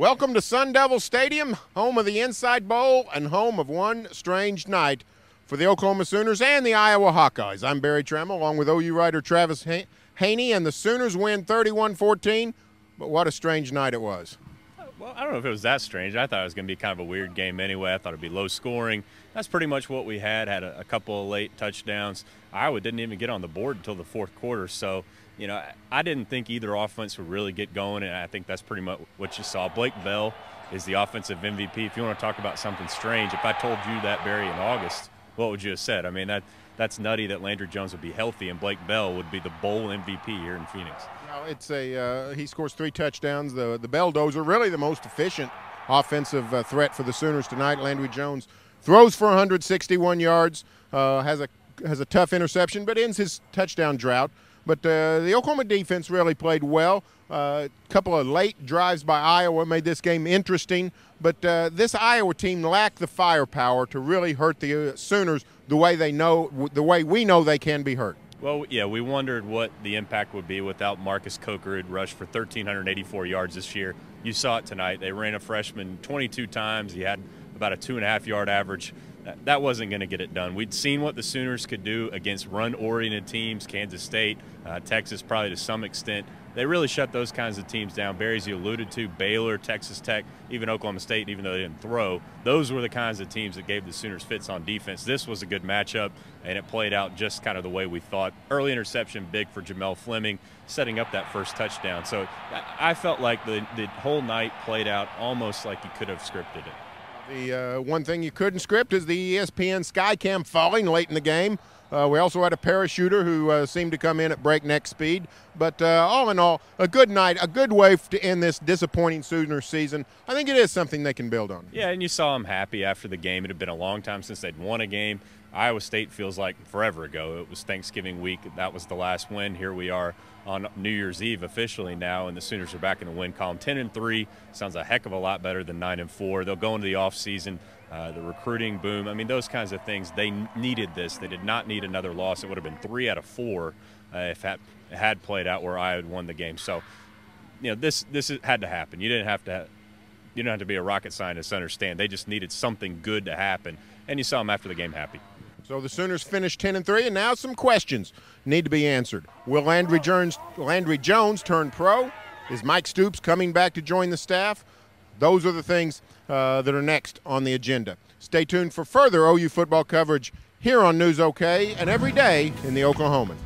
Welcome to Sun Devil Stadium, home of the Inside Bowl and home of one strange night for the Oklahoma Sooners and the Iowa Hawkeyes. I'm Barry Tramel, along with OU writer Travis Haney, and the Sooners win 31-14, but what a strange night it was. Well, I don't know if it was that strange. I thought it was going to be kind of a weird game anyway. I thought it would be low scoring. That's pretty much what we had a couple of late touchdowns. Iowa didn't even get on the board until the fourth quarter. So, you know, I didn't think either offense would really get going, and I think that's pretty much what you saw. Blake Bell is the offensive MVP. If you want to talk about something strange, if I told you that, Barry, in August, what would you have said? I mean, that's nutty that Landry Jones would be healthy and Blake Bell would be the bowl MVP here in Phoenix. Well, it's he scores 3 touchdowns. The Belldozer, really the most efficient offensive threat for the Sooners tonight. Landry Jones throws for 161 yards, has a tough interception, but ends his touchdown drought. But the Oklahoma defense really played well. A couple of late drives by Iowa made this game interesting, but this Iowa team lacked the firepower to really hurt the Sooners the way we know they can be hurt. Well, yeah, we wondered what the impact would be without Marcus Coker, who'd rushed for 1,384 yards this year. You saw it tonight. They ran a freshman 22 times. He had about a 2.5-yard average. That wasn't going to get it done. We'd seen what the Sooners could do against run-oriented teams, Kansas State, Texas probably to some extent. They really shut those kinds of teams down. Barry, as you alluded to, Baylor, Texas Tech, even Oklahoma State, even though they didn't throw, those were the kinds of teams that gave the Sooners fits on defense. This was a good matchup, and it played out just kind of the way we thought. Early interception, big for Jamel Fleming, setting up that first touchdown. So I felt like the whole night played out almost like you could have scripted it. The one thing you couldn't script is the ESPN Skycam falling late in the game. We also had a parachuter who seemed to come in at breakneck speed. But all in all, a good night, a good way to end this disappointing Sooner season. I think it is something they can build on. Yeah, and you saw them happy after the game. It had been a long time since they'd won a game. Iowa State feels like forever ago. It was Thanksgiving week. That was the last win. Here we are on New Year's Eve officially now, and the Sooners are back in the win column. 10-3 sounds a heck of a lot better than 9-4. They'll go into the offseason. The recruiting boom. I mean, those kinds of things. They needed this. They did not need another loss. It would have been 3 out of 4 if that had played out where I had won the game. So, you know, this had to happen. You didn't have to be a rocket scientist to understand. They just needed something good to happen, and you saw them after the game happy. So the Sooners finished 10-3, and now some questions need to be answered. Will Landry Jones turn pro? Is Mike Stoops coming back to join the staff? Those are the things that are next on the agenda. Stay tuned for further OU football coverage here on News OK and every day in the Oklahoman.